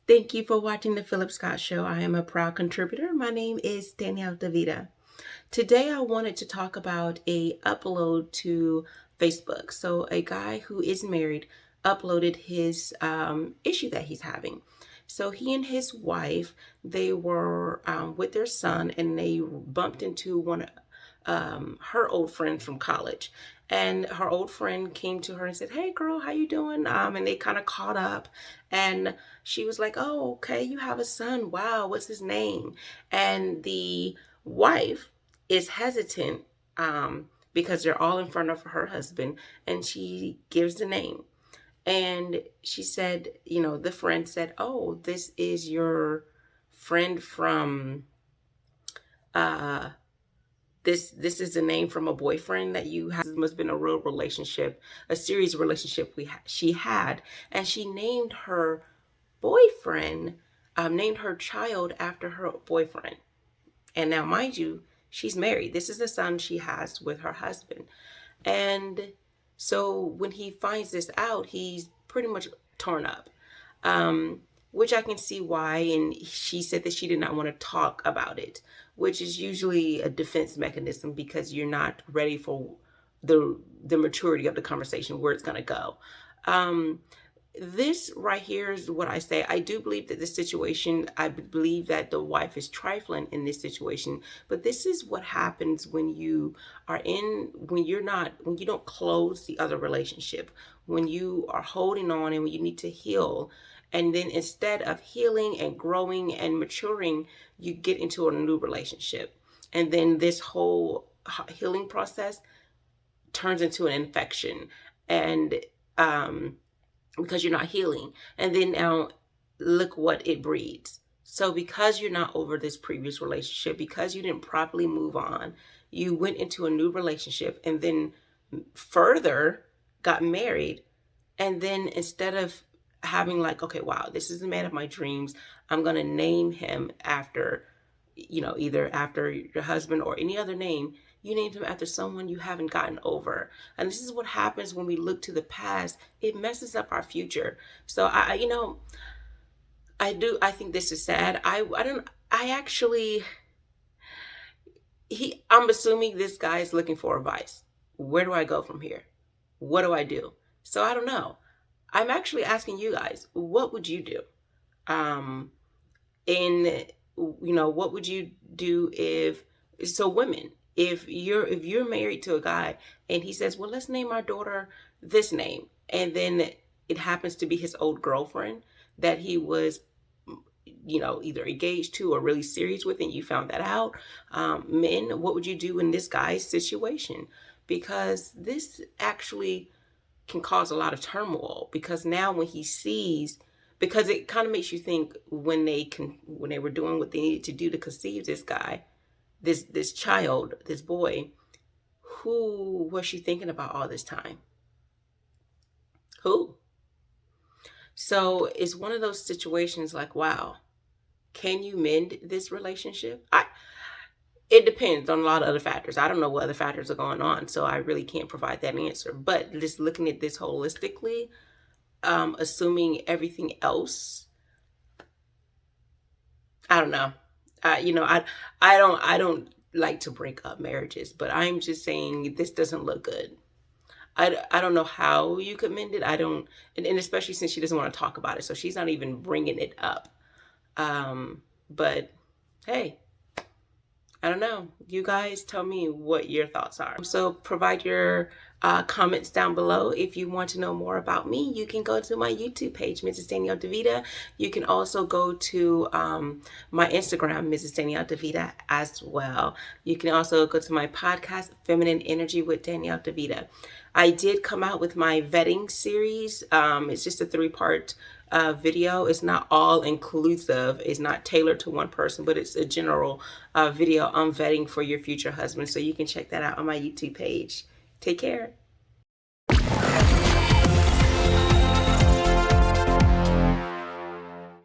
Thank you for watching the Phillip Scott Show. I am a proud contributor. My name is Danielle DeVita. Today I wanted to talk about a upload to Facebook. So a guy who is married uploaded his issue that he's having. So he and his wife, they were with their son, and they bumped into her old friend from college. And her old friend came to her and said, "Hey girl, how you doing?" And they kind of caught up, and she was like, "Oh, okay, you have a son. Wow, what's his name?" And the wife is hesitant because they're all in front of her husband, and she gives the name. And she said, the friend said, "Oh, this is your friend from uh this is the name from a boyfriend that you have. This must have been a real relationship, a serious relationship she had." And she named her boyfriend, named her child after her boyfriend. And now, mind you, she's married. This is the son she has with her husband. And so when he finds this out, he's pretty much torn up, which I can see why. And she said that she did not want to talk about it, which is usually a defense mechanism because you're not ready for the maturity of the conversation, where it's going to go. This right here is what I say. I do believe that I believe that the wife is trifling in this situation, but this is what happens when you when you don't close the other relationship, when you are holding on and when you need to heal. And then instead of healing and growing and maturing, you get into a new relationship. And then this whole healing process turns into an infection. And, because you're not healing. And then now look what it breeds. So because you're not over this previous relationship, because you didn't properly move on, you went into a new relationship and then further got married. And then instead of having like, okay, wow, this is the man of my dreams, I'm going to name him after, either after your husband or any other name, you named him after someone you haven't gotten over. And this is what happens when we look to the past. It messes up our future. So I think this is sad. I'm assuming this guy is looking for advice. Where do I go from here? What do I do? So I don't know. I'm actually asking you guys, what would you do? And what would you do women, if you're married to a guy and he says, "Well, let's name our daughter this name," and then it happens to be his old girlfriend that he was either engaged to or really serious with, and you found that out. Men, what would you do in this guy's situation? Because this actually can cause a lot of turmoil, because now when he sees, because it kind of makes you think, when they were doing what they needed to do to conceive this guy, this child, this boy, who was she thinking about all this time? Who? So it's one of those situations like, wow, can you mend this relationship? It depends on a lot of other factors. I don't know what other factors are going on, so I really can't provide that answer. But just looking at this holistically, assuming everything else, I don't know. I don't like to break up marriages, but I'm just saying this doesn't look good. I don't know how you could mend it. I don't, and especially since she doesn't want to talk about it, so she's not even bringing it up. But hey, I don't know. You guys tell me what your thoughts are. So provide your comments down below. If you want to know more about me, you can go to my YouTube page, Mrs. Danielle DeVita. You can also go to my Instagram, Mrs. Danielle DeVita, as well. You can also go to my podcast, Feminine Energy with Danielle DeVita. I did come out with my vetting series. It's just a 3-part video. It's not all inclusive. It's not tailored to one person, but it's a general video on vetting for your future husband. So you can check that out on my YouTube page. Take care.